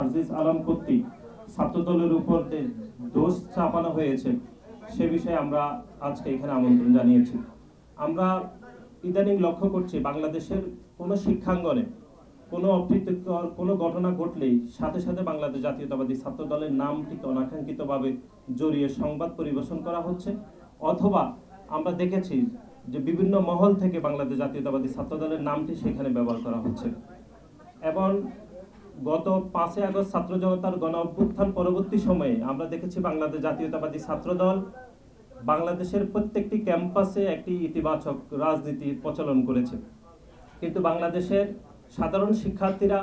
আজিজ আলম কর্তৃক ছাত্রদলের উপর দোষ চাপানো হয়েছে সে বিষয়ে আমরা আজকে এখানে আমন্ত্রণ জানিয়েছি। আমরা ইদানিং লক্ষ্য করছি বাংলাদেশের কোনো শিক্ষাঙ্গনে কোনো অপ্রীতিকর কোনো ঘটনা ঘটলেই সাথে সাথে বাংলাদেশ জাতীয়তাবাদী ছাত্র দলের নামটিকে অনাকাঙ্ক্ষিতভাবে জড়িয়ে সংবাদ পরিবেশন করা হচ্ছে, অথবা আমরা দেখেছি যে বিভিন্ন মহল থেকে বাংলাদেশ জাতীয়তাবাদী ছাত্র দলের নামটি সেখানে ব্যবহার করা হচ্ছে। এবং গত 5 আগস্ট ছাত্র জনতার গণ অভ্যুত্থান পরবর্তী সময়ে আমরা দেখেছি বাংলাদেশ জাতীয়তাবাদী ছাত্র দল বাংলাদেশের প্রত্যেকটি ক্যাম্পাসে একটি ইতিবাচক রাজনীতি প্রচলন করেছে, কিন্তু বাংলাদেশের সাধারণ শিক্ষার্থীরা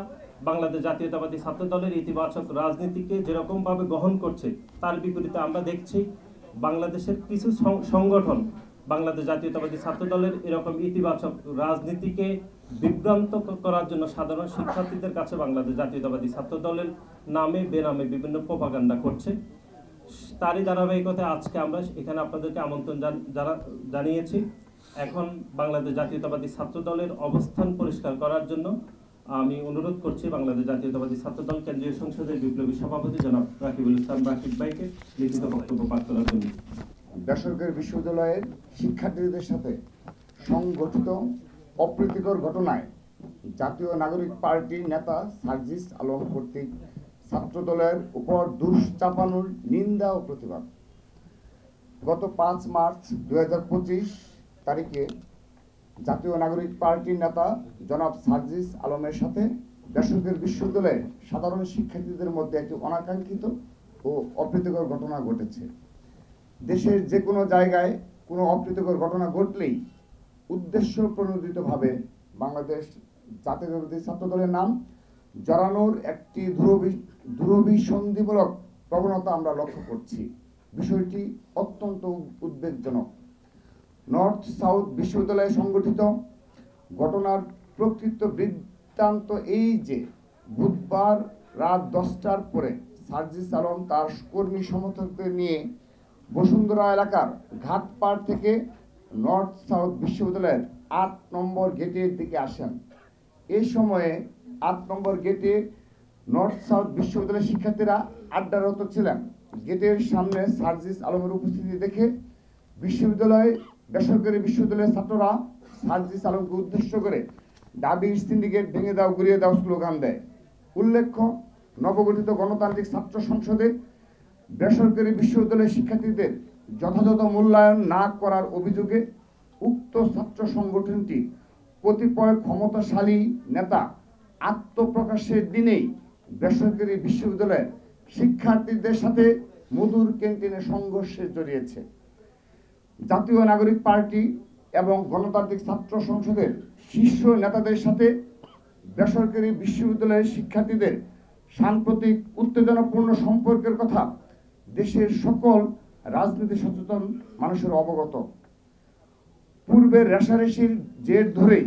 বাংলাদেশ জাতীয়তাবাদী ছাত্র দলের ইতিবাচক রাজনীতিকে যেরকমভাবে গ্রহণ করছে তার বিপরীতে আমরা দেখছি বাংলাদেশের কিছু সংগঠন বাংলাদেশ জাতীয়তাবাদী ছাত্র দলের এরকম ইতিবাচক রাজনীতিকে বিভ্রান্ত করার জন্য সাধারণ শিক্ষার্থীদের কাছে বাংলাদেশ জাতীয়তাবাদী ছাত্র দলের নামে বেনামে বিভিন্ন প্রোপাগান্ডা করছে। তারই ধারাবাহিকতায় আজকে আমরা এখানে আপনাদেরকে আমন্ত্রণ জানিয়েছি। এখন বাংলাদেশ জাতীয়তাবাদী ছাত্র দলের অবস্থান পরিষ্কার করার জন্য আমি অনুরোধ করছি বাংলাদেশ জাতীয়তাবাদী ছাত্র দল কেন্দ্রীয় সংসদের বিপ্লবী সভাপতি জনাব রাকিবুল ইসলাম রাকিব ভাইকে লিখিত বক্তব্য পাঠ করার জন্য। বেসরকারি বিশ্ববিদ্যালয়ের শিক্ষার্থীদের সাথে সংগঠিত অপ্রীতিকর ঘটনায় জাতীয় নাগরিক পার্টির নেতা সার্জিস আলম কর্তৃক ছাত্রদলের উপর দোষ চাপানোর নিন্দা ও প্রতিবাদ। গত 5 মার্চ 2025 তারিখে জাতীয় নাগরিক পার্টির নেতা জনাব সার্জিস আলমের সাথে বেসরকারি বিশ্ববিদ্যালয়ের সাধারণ শিক্ষার্থীদের মধ্যে একটি অনাকাঙ্ক্ষিত ও অপ্রীতিকর ঘটনা ঘটেছে। দেশের যে কোনো জায়গায় কোনো অপ্রীতিকর ঘটনা ঘটলেই উদ্দেশ্য প্রণোদিতভাবে বাংলাদেশ জাতীয়তাবাদী ছাত্র দলের নাম জড়ানোর একটি দুরভিসন্ধিমূলক প্রবণতা আমরা লক্ষ্য করছি। বিষয়টি অত্যন্ত উদ্বেগজনক। নর্থ সাউথ বিশ্ববিদ্যালয়ে সংগঠিত ঘটনার প্রকৃত বৃত্তান্ত এই যে বুধবার রাত 10টার পরে সার্জিস আলম তার কর্মী সমর্থকদের নিয়ে বসুন্ধরা এলাকার ঘাটপাড় থেকে নর্থ সাউথ বিশ্ববিদ্যালয়ের 8 নম্বর গেটের দিকে আসেন। এই সময়ে 8 নম্বর গেটে নর্থ সাউথ বিশ্ববিদ্যালয়ের শিক্ষার্থীরা আড্ডারত ছিলেন। গেটের সামনে সার্জিস আলমের উপস্থিতি দেখে বেসরকারি বিশ্ববিদ্যালয়ের ছাত্ররা সার্জিস আলমকে উদ্দেশ্য করে দাবির সিন্ডিকেট ভেঙে দাও, গুড়িয়ে দাও স্লোগান দেয়। উল্লেখ্য, নবগঠিত গণতান্ত্রিক ছাত্র সংসদে বেসরকারি বিশ্ববিদ্যালয়ের শিক্ষার্থীদের যথাযথ মূল্যায়ন না করার অভিযোগে উক্ত ছাত্র সংগঠনটি কতিপয় ক্ষমতাশালী নেতা আত্মপ্রকাশের দিনেই বেসরকারি বিশ্ববিদ্যালয়ের শিক্ষার্থীদের সাথে মধুর ক্যান্টিনে সংঘর্ষে জড়িয়েছে। জাতীয় নাগরিক পার্টি এবং গণতান্ত্রিক ছাত্র সংসদের শীর্ষ নেতাদের সাথে বেসরকারি বিশ্ববিদ্যালয়ের শিক্ষার্থীদের সাম্প্রতিক উত্তেজনাপূর্ণ সম্পর্কের কথা দেশের সকল রাজনীতি সচেতন মানুষের অবগত। পূর্বের রেশারেশির জের ধরেই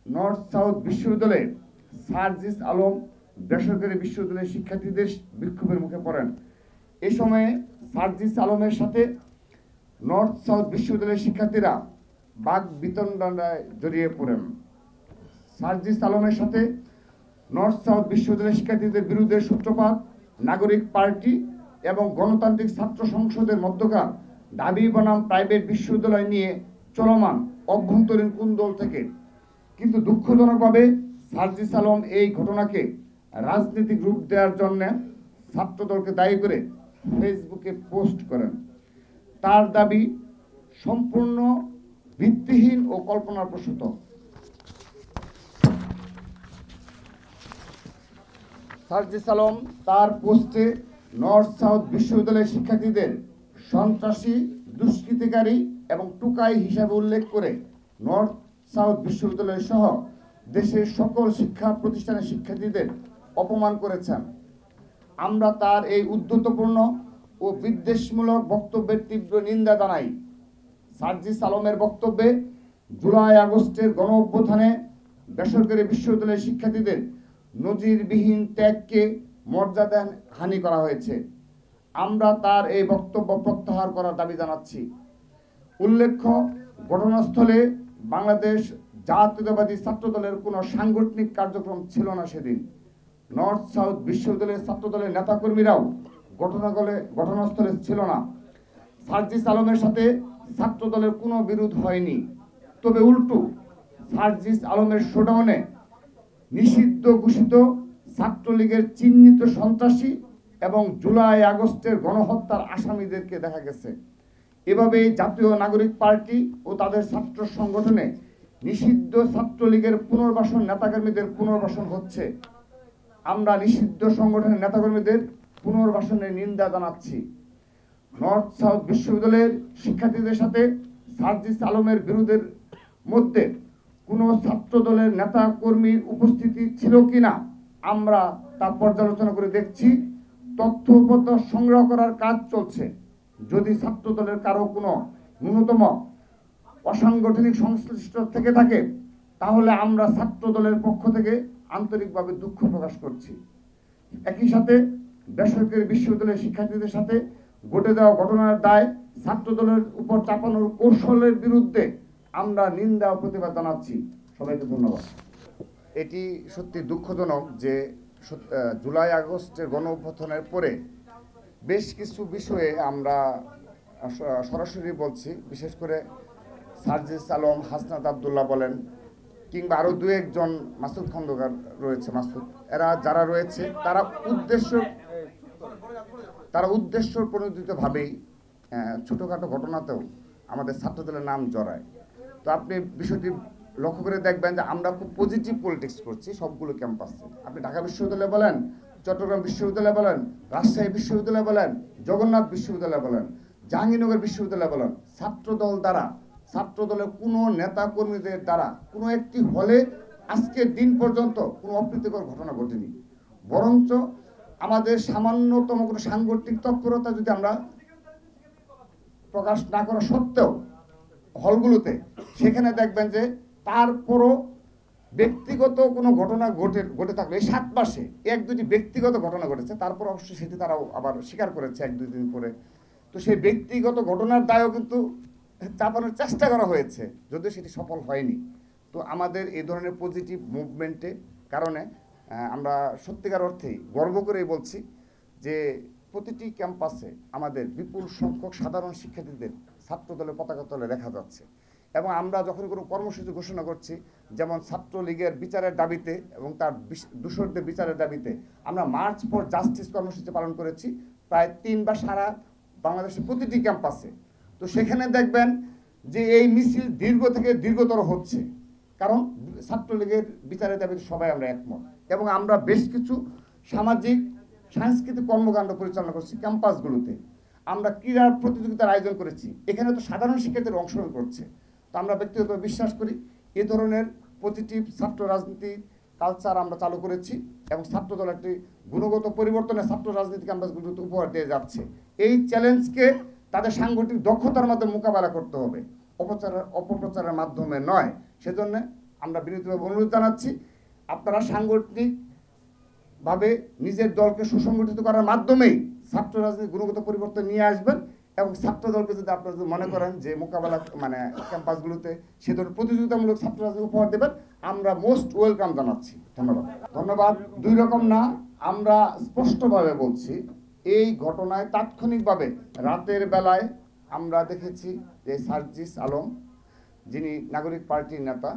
নর্থ সাউথ বিশ্ববিদ্যালয়ে সার্জিস আলম বেসরকারি বিশ্ববিদ্যালয়ের শিক্ষার্থীদের বিক্ষোভের মুখে পড়েন। এ সময়ে সার্জিস আলমের সাথে নর্থ সাউথ বিশ্ববিদ্যালয়ের শিক্ষার্থীরা বাক বিতণ্ডায় জড়িয়ে পড়েন। সার্জিস আলমের সাথে নর্থ সাউথ বিশ্ববিদ্যালয়ের শিক্ষার্থীদের বিরুদ্ধে সূত্রপাত নাগরিক পার্টি এবং গণতান্ত্রিক ছাত্র সংসদের মধ্যকার দাবি বনাম প্রাইভেট বিশ্ববিদ্যালয় নিয়ে চলমান অভ্যন্তরীণ কুন্দল থেকে। কিন্তু দুঃখজনকভাবে সার্জিস আলম এই ঘটনাকে রাজনৈতিক রূপ দেওয়ার জন্য ছাত্রদলকে দায়ী করে ফেসবুকে পোস্ট করেন। তার দাবি সম্পূর্ণ ভিত্তিহীন ও কল্পনাপ্রসূত। সার্জিস আলম তার পোস্টে নর্থ সাউথ বিশ্ববিদ্যালয়ের শিক্ষার্থীদের সন্ত্রাসী, দুষ্কৃতিকারী এবং টুকাই হিসাবে উল্লেখ করে নর্থ সাউথ বিশ্ববিদ্যালয় সহ দেশের সকল শিক্ষা প্রতিষ্ঠানের শিক্ষার্থীদের অপমান করেছেন। আমরা তার এই উদ্ধতপূর্ণ ও বিদ্বেষমূলক বক্তব্যের তীব্র নিন্দা জানাই। সার্জিস আলমের বক্তব্যে জুলাই আগস্টের গণ অভ্যুত্থানে বেসরকারি বিশ্ববিদ্যালয়ের শিক্ষার্থীদের নজিরবিহীন ত্যাগকে মর্যাদা হানি করা হয়েছে। আমরা তার এই বক্তব্য প্রত্যাহার করার দাবি জানাচ্ছি। উল্লেখ্য, ঘটনাস্থলে বাংলাদেশ জাতীয়তাবাদী ছাত্র দলের কোনো সাংগঠনিক কার্যক্রম ছিল না সেদিন। নর্থ সাউথ বিশ্ববিদ্যালয়ের ছাত্রদলের নেতাকর্মীরাও ঘটনাস্থলে ছিল না। সার্জিস আলমের সাথে ছাত্রদলের কোনো বিরোধ হয়নি, তবে উল্টো সার্জিস আলমের শোডাউনে নিষিদ্ধ ঘোষিত ছাত্রলীগের চিহ্নিত সন্ত্রাসী এবং জুলাই আগস্টের গণহত্যার আসামিদেরকে দেখা গেছে। এভাবে জাতীয় নাগরিক পার্টি ও তাদের ছাত্র সংগঠনে নিষিদ্ধ ছাত্রলীগের পুনর্বাসন নেতাকর্মীদের পুনর্বাসন হচ্ছে। আমরা নিষিদ্ধ সংগঠনের নেতাকর্মীদের পুনর্বাসনের নিন্দা জানাচ্ছি। নর্থ সাউথ বিশ্ববিদ্যালয়ের শিক্ষার্থীদের সাথে সার্জিস আলমের বিরোধের মধ্যে কোনো ছাত্রদলের নেতা কর্মীর উপস্থিতি ছিল কিনা আমরা তা পর্যালোচনা করে দেখছি। তথ্যপত্র সংগ্রহ করার কাজ চলছে। যদি ছাত্রদলের কারো কোনো ন্যূনতম অসাংগঠনিক সংশ্লিষ্ট থেকে থাকে তাহলে আমরা ছাত্রদলের পক্ষ থেকে আন্তরিকভাবে দুঃখ প্রকাশ করছি। একই সাথে বেসরকারি বিশ্ববিদ্যালয়ের শিক্ষার্থীদের সাথে ঘটে যাওয়া ঘটনার দায় ছাত্রদলের উপর চাপানোর কৌশলের বিরুদ্ধে আমরা নিন্দা ও প্রতিবাদ জানাচ্ছি। সবাইকে ধন্যবাদ। এটি সত্যি দুঃখজনক যে জুলাই আগস্টের গণ অভ্যুত্থানের পরে বেশ কিছু বিষয়ে আমরা সরাসরি বলছি, বিশেষ করে সার্জিস আলম, হাসনাত আবদুল্লাহ বলেন, কিংবা আরও দু একজন, মাসুদ খন্দকার রয়েছে, এরা যারা রয়েছে তারা উদ্দেশ্য প্রণোদিতভাবেই ছোটোখাটো ঘটনাতেও আমাদের ছাত্রদলের নাম জড়ায়। তো আপনি বিষয়টি লক্ষ্য করে দেখবেন যে আমরা খুব পজিটিভ পলিটিক্স করছি সবগুলো ক্যাম্পাসে। আপনি ঢাকা বিশ্ববিদ্যালয় বলেন, চট্টগ্রাম বিশ্ববিদ্যালয় বলেন, রাজশাহী বিশ্ববিদ্যালয় বলেন, জগন্নাথ বিশ্ববিদ্যালয় বলেন, জাহাঙ্গীরনগর বিশ্ববিদ্যালয় বলেন, ছাত্রদলের কোনো নেতা কর্মীদের দ্বারা কোনো একটি হলে আজকের দিন পর্যন্ত কোনো অপ্রীতিকর ঘটনা ঘটেনি। বরঞ্চ আমাদের সামান্যতম কোনো সাংগঠনিক তৎপরতা যদি আমরা প্রকাশ না করা সত্ত্বেও হলগুলোতে, সেখানে দেখবেন যে তারপরও ব্যক্তিগত কোনো ঘটনা ঘটে থাকলে এই 7 মাসে 1-2টি ব্যক্তিগত ঘটনা ঘটেছে, তারপর অবশ্যই সেটি তারাও আবার স্বীকার করেছে 1-2 দিন পরে। তো সেই ব্যক্তিগত ঘটনার দায়ও কিন্তু চাপানোর চেষ্টা করা হয়েছে, যদিও সেটি সফল হয়নি। তো আমাদের এই ধরনের পজিটিভ মুভমেন্টে কারণে আমরা সত্যিকার অর্থেই গর্ব করেই বলছি যে প্রতিটি ক্যাম্পাসে আমাদের বিপুল সংখ্যক সাধারণ শিক্ষার্থীদের ছাত্রদলের পতাকা তলে দেখা যাচ্ছে। এবং আমরা যখন কোনো কর্মসূচি ঘোষণা করছি, যেমন ছাত্রলীগের বিচারের দাবিতে এবং তার দূষরদের বিচারের দাবিতে আমরা মার্চ ফর জাস্টিস কর্মসূচি পালন করেছি প্রায় 3 বার সারা বাংলাদেশের প্রতিটি ক্যাম্পাসে। তো সেখানে দেখবেন যে এই মিছিল দীর্ঘ থেকে দীর্ঘতর হচ্ছে, কারণ ছাত্রলীগের বিচারের দাবিতে সবাই আমরা একমত। এবং আমরা বেশ কিছু সামাজিক সাংস্কৃতিক কর্মকাণ্ড পরিচালনা করছি ক্যাম্পাসগুলোতে। আমরা ক্রীড়ার প্রতিযোগিতার আয়োজন করেছি, এখানে তো সাধারণ শিক্ষার্থীরা অংশগ্রহণ করছে। তো আমরা ব্যক্তিগতভাবে বিশ্বাস করি এ ধরনের পজিটিভ ছাত্র রাজনীতি কালচার আমরা চালু করেছি এবং ছাত্রদল একটি গুণগত পরিবর্তনে ছাত্র রাজনীতি ক্যাম্পাসগুলোতে উপহার দিয়ে যাচ্ছে। এই চ্যালেঞ্জকে তাদের সাংগঠনিক দক্ষতার মাধ্যমে মোকাবেলা করতে হবে, অপপ্রচারের মাধ্যমে নয়। সেজন্য আমরা বিনীতভাবে অনুরোধ জানাচ্ছি, আপনারা সাংগঠনিকভাবে নিজের দলকে সুসংগঠিত করার মাধ্যমেই ছাত্র রাজনীতির গুণগত পরিবর্তন নিয়ে আসবেন। এবং ছাত্রদলকে যদি আপনারা যদি মনে করেন যে মোকাবেলা ক্যাম্পাসগুলোতে সে ধরনের প্রতিযোগিতামূলক ছাত্র রাজনীতি উপহার দেবেন, আমরা মোস্ট ওয়েলকাম জানাচ্ছি। ধন্যবাদ। 2 রকম না, আমরা স্পষ্টভাবে বলছি এই ঘটনায় তাৎক্ষণিকভাবে রাতের বেলায় আমরা দেখেছি যে সার্জিস আলম, যিনি নাগরিক পার্টির নেতা,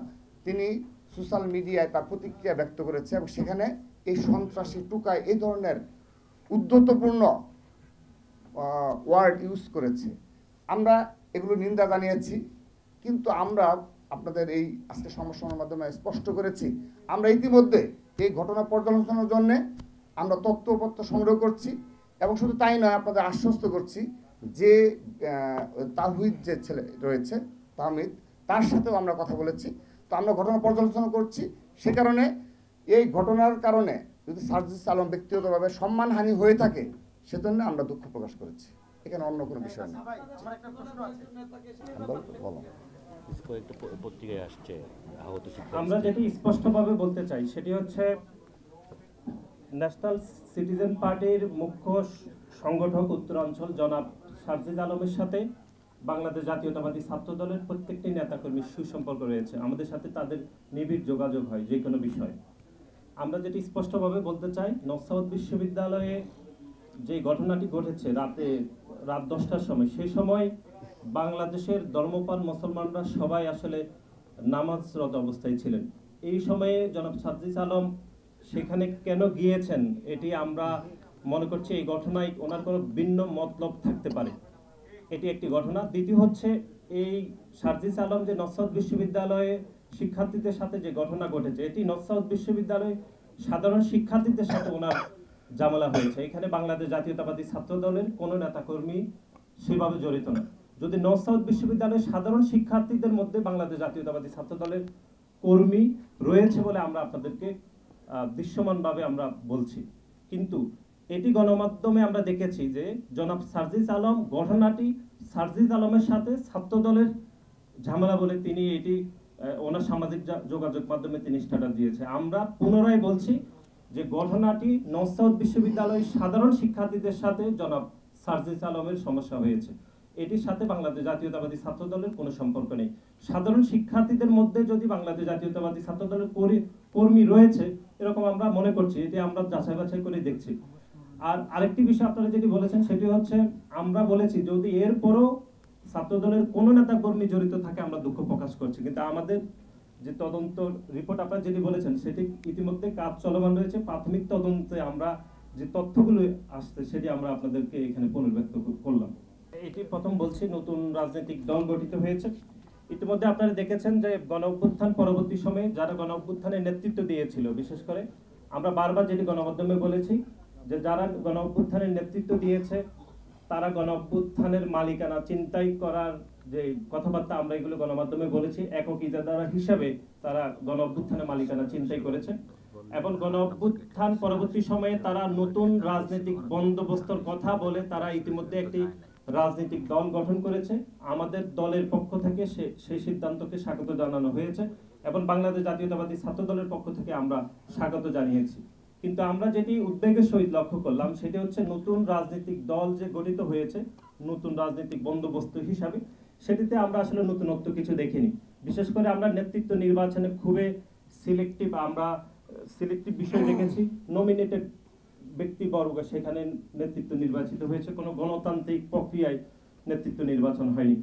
তিনি সোশ্যাল মিডিয়ায় তার প্রতিক্রিয়া ব্যক্ত করেছে এবং সেখানে এই সন্ত্রাসী টুকায় এই ধরনের উদ্ধতপূর্ণ ওয়ার্ড ইউজ করেছে। আমরা এগুলো নিন্দা জানিয়েছি, কিন্তু আমরা আপনাদের এই আজকে সংবাদের মাধ্যমে স্পষ্ট করেছি আমরা ইতিমধ্যে এই ঘটনা পর্যালোচনার জন্য আমরা তথ্যপত্র সংগ্রহ করছি। এবং শুধু তাই নয়, আপনাদের আশ্বস্ত করছি যে তাহিদ যে ছেলে রয়েছে তাহমিদ, তার সাথেও আমরা কথা বলেছি। তো আমরা ঘটনা পর্যালোচনা করছি। সে কারণে এই ঘটনার কারণে যদি সার্জিস আলম ব্যক্তিগতভাবে সম্মানহানি হয়ে থাকে সেজন্য আমরা দুঃখ প্রকাশ করেছি, এখানে অন্য কোনো বিষয় না। আমরা যেটি স্পষ্টভাবে বলতে চাই সেটি হচ্ছে ন্যাশনাল সিটিজেন পার্টির মুখ্য সংগঠক উত্তরাঞ্চল জনাব সার্জিস আলমের সাথে বাংলাদেশ জাতীয়তাবাদী ছাত্র দলের প্রত্যেকটি নেতাকর্মীর সুসম্পর্ক রয়েছে। আমাদের সাথে তাদের নিবিড় যোগাযোগ হয় যে কোনো বিষয়ে। আমরা যেটি স্পষ্টভাবে বলতে চাই, নর্থ সাউথ বিশ্ববিদ্যালয়ে যে ঘটনাটি ঘটেছে রাত 10টার সময়, সেই সময় বাংলাদেশের ধর্মপ্রাণ মুসলমানরা সবাই আসলে নামাজরত অবস্থায় ছিলেন। এই সময়ে জনাব সার্জিস আলম সেখানে কেন গিয়েছেন, এটি আমরা মনে করছি এই ঘটনায় ওনার কোনো ভিন্ন মতলব থাকতে পারে, এটি একটি ঘটনা। দ্বিতীয় হচ্ছে, এই সার্জিস আলম যে নর্থ সাউথ বিশ্ববিদ্যালয়ে শিক্ষার্থীদের সাথে যে ঘটনা ঘটেছে, এটি নর্থ সাউথ বিশ্ববিদ্যালয়ে সাধারণ শিক্ষার্থীদের সাথে ওনার ঝামেলা হয়েছে। এখানে বাংলাদেশ জাতীয়তাবাদী ছাত্র দলের কোনো নেতাকর্মী সেভাবে জড়িত না। যদি নর্থ সাউথ বিশ্ববিদ্যালয়ের সাধারণ শিক্ষার্থীদের মধ্যে বাংলাদেশ জাতীয়তাবাদী ছাত্র দলের কর্মী রয়েছে বলে আমরা আপনাদেরকে দৃশ্যমানভাবে আমরা বলছি, কিন্তু এটি গণমাধ্যমে আমরা দেখেছি যে জনাব সার্জিস আলম ঘটনাটি সার্জিস আলমের সাথে ছাত্র দলের ঝামেলা বলে তিনি এটি ওনার সামাজিক যোগাযোগ মাধ্যমে তিনি স্ট্যাটাস দিয়েছে। আমরা পুনরায় বলছি যে ঘটনাটি নর্থ সাউথ বিশ্ববিদ্যালয়ের সাধারণ শিক্ষার্থীদের সাথে জনাব সার্জিস আলমের সমস্যা হয়েছে, এটির সাথে বাংলাদেশ জাতীয়তাবাদী ছাত্র দলের কোনো সম্পর্ক নেই। সাধারণ শিক্ষার্থীদের মধ্যে যদি বাংলাদেশ জাতীয়তাবাদী ছাত্র দলের কর্মী রয়েছে এরকম আমরা মনে করছি, এটি আমরা যাচাই বাছাই করে দেখছি। আর আরেকটি বিষয় আপনারা যেটি বলেছেন সেটি হচ্ছে, আমরা বলেছি যদি এরপরও ছাত্র দলের কোনো নেতা কর্মী জড়িত থাকে আমরা দুঃখ প্রকাশ করছি, কিন্তু আমাদের যে তদন্ত রিপোর্ট আপনারা যেটি বলেছেন সেটি ইতিমধ্যে কাজ চলমান রয়েছে। প্রাথমিক তদন্তে আমরা যে তথ্যগুলো আসছে সেটি আমরা আপনাদেরকে এখানে পুনর্ব্যক্ত করলাম। এটি প্রথম বলছি, নতুন রাজনৈতিক দল গঠিত হয়েছে। ইতিমধ্যে আপনারা দেখেছেন যে গণ অভ্যুত্থান পরবর্তী সময়ে যারা গণ অভ্যুত্থানের নেতৃত্ব দিয়েছিল, বিশেষ করে আমরা বারবার যেটি গণমাধ্যমে বলেছি যে যারা গণ অভ্যুত্থানের নেতৃত্ব দিয়েছে তারা গণ অভ্যুত্থানের মালিকানা চিন্তাই করার যে কথাবার্তা আমরা এগুলো গণমাধ্যমে বলেছি, একক ইজাদার হিসাবে তারা গণ অভ্যুত্থানের মালিকানা চিন্তাই করেছে। এবং গণ অভ্যুত্থান পরবর্তী সময়ে তারা নতুন রাজনৈতিক বন্দোবস্তর কথা বলে তারা ইতিমধ্যে একটি রাজনৈতিক দল গঠন করেছে। আমাদের দলের পক্ষ থেকে সেই সিদ্ধান্তকে স্বাগত জানানো হয়েছে এবং বাংলাদেশ জাতীয়তাবাদী ছাত্র দলের পক্ষ থেকে আমরা স্বাগত জানিয়েছি। কিন্তু আমরা যেটি উদ্বেগের সহিত লক্ষ্য করলাম সেটি হচ্ছে, নতুন রাজনৈতিক দল যে গঠিত হয়েছে নতুন রাজনৈতিক বন্দোবস্ত হিসাবে, সেটিতে আমরা আসলে নতুনত্ব কিছু দেখিনি। বিশেষ করে আমরা নেতৃত্ব নির্বাচনে খুবই সিলেক্টিভ বিষয় দেখেছি। নমিনেটেড ব্যক্তিবর্গ সেখানে নেতৃত্ব নির্বাচিত হয়েছে, কোনো গণতান্ত্রিক প্রক্রিয়ায় নেতৃত্ব নির্বাচন হয়নি।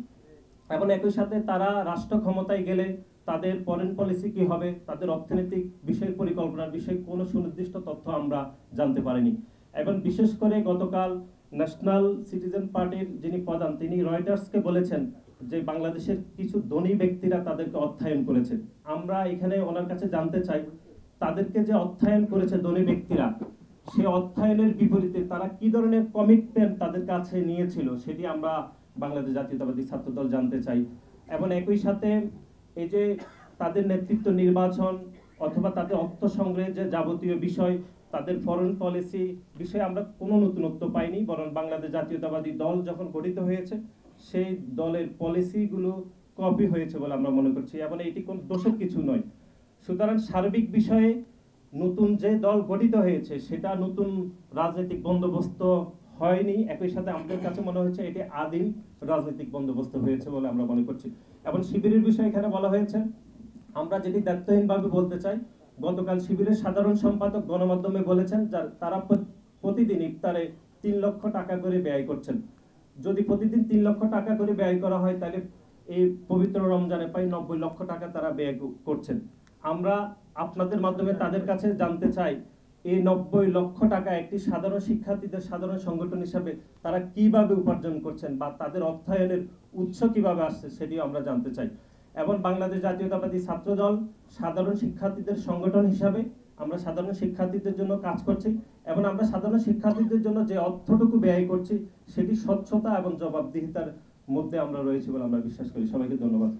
এবং একই সাথে তারা রাষ্ট্র ক্ষমতায় গেলে তাদের ফরেন পলিসি কি হবে, তাদের অর্থনৈতিক বিষয় পরিকল্পনার বিষয়ে কোনো সুনির্দিষ্ট তথ্য আমরা জানতে পারিনি। এবং বিশেষ করে গতকাল ন্যাশনাল সিটিজেন পার্টির যিনি প্রধান তিনি রয়টার্সকে বলেছেন যে বাংলাদেশের কিছু ধনী ব্যক্তিরা তাদেরকে অর্থায়ন করেছে। আমরা এখানে ওনার কাছে জানতে চাই, তাদেরকে যে অর্থায়ন করেছে ধনী ব্যক্তিরা, সেই অর্থায়নের বিপরীতে তারা কি ধরনের কমিটমেন্ট তাদের কাছে নিয়েছিল সেটি আমরা বাংলাদেশ জাতীয়তাবাদী ছাত্র দল জানতে চাই। এবং একই সাথে এই যে তাদের নেতৃত্ব নির্বাচন অথবা তাদের অর্থ সংগ্রহের যে যাবতীয় বিষয়, তাদের ফরেন পলিসি বিষয়ে আমরা কোনো নতুনত্ব পাইনি, বরং বাংলাদেশ জাতীয়তাবাদী দল যখন গঠিত হয়েছে সেই দলের পলিসিগুলো কপি হয়েছে বলে আমরা মনে করছি এবং এটি কোনো দোষের কিছু নয়। সুতরাং সার্বিক বিষয়ে নতুন যে দল গঠিত হয়েছে সেটা নতুন রাজনৈতিক বন্দোবস্ত হয়নি, একই সাথে আমাদের কাছে মনে হচ্ছে এটি আদিম রাজনৈতিক বন্দোবস্ত হয়েছে বলে আমরা মনে করছি। এবং শিবিরের বিষয়ে এখানে বলা হয়েছে, আমরা যেটি দায়িত্বহীনভাবে বলতে চাই, গতকাল শিবিরের সাধারণ সম্পাদক গণমাধ্যমে বলেছেন তারা প্রতিদিন ইফতারে 3 লক্ষ টাকা করে ব্যয় করছেন। যদি প্রতিদিন 3 লক্ষ টাকা করে ব্যয় করা হয় তাহলে এই পবিত্র রমজানে প্রায় 90 লক্ষ টাকা তারা ব্যয় করছেন। আমরা আপনাদের মাধ্যমে তাদের কাছে জানতে চাই, এই 90 লক্ষ টাকা একটি সাধারণ শিক্ষার্থীদের সাধারণ সংগঠন হিসাবে তারা কিভাবে উপার্জন করছেন বা তাদের অর্থায়নের উৎস কিভাবে আসছে সেটিও আমরা জানতে চাই। এবং বাংলাদেশ জাতীয়তাবাদী ছাত্র দল সাধারণ শিক্ষার্থীদের সংগঠন হিসাবে আমরা সাধারণ শিক্ষার্থীদের জন্য কাজ করছি এবং আমরা সাধারণ শিক্ষার্থীদের জন্য যে অর্থটুকু ব্যয় করছি সেটি স্বচ্ছতা এবং জবাবদিহিতার মধ্যে আমরা রয়েছি বলে আমরা বিশ্বাস করি। সবাইকে ধন্যবাদ।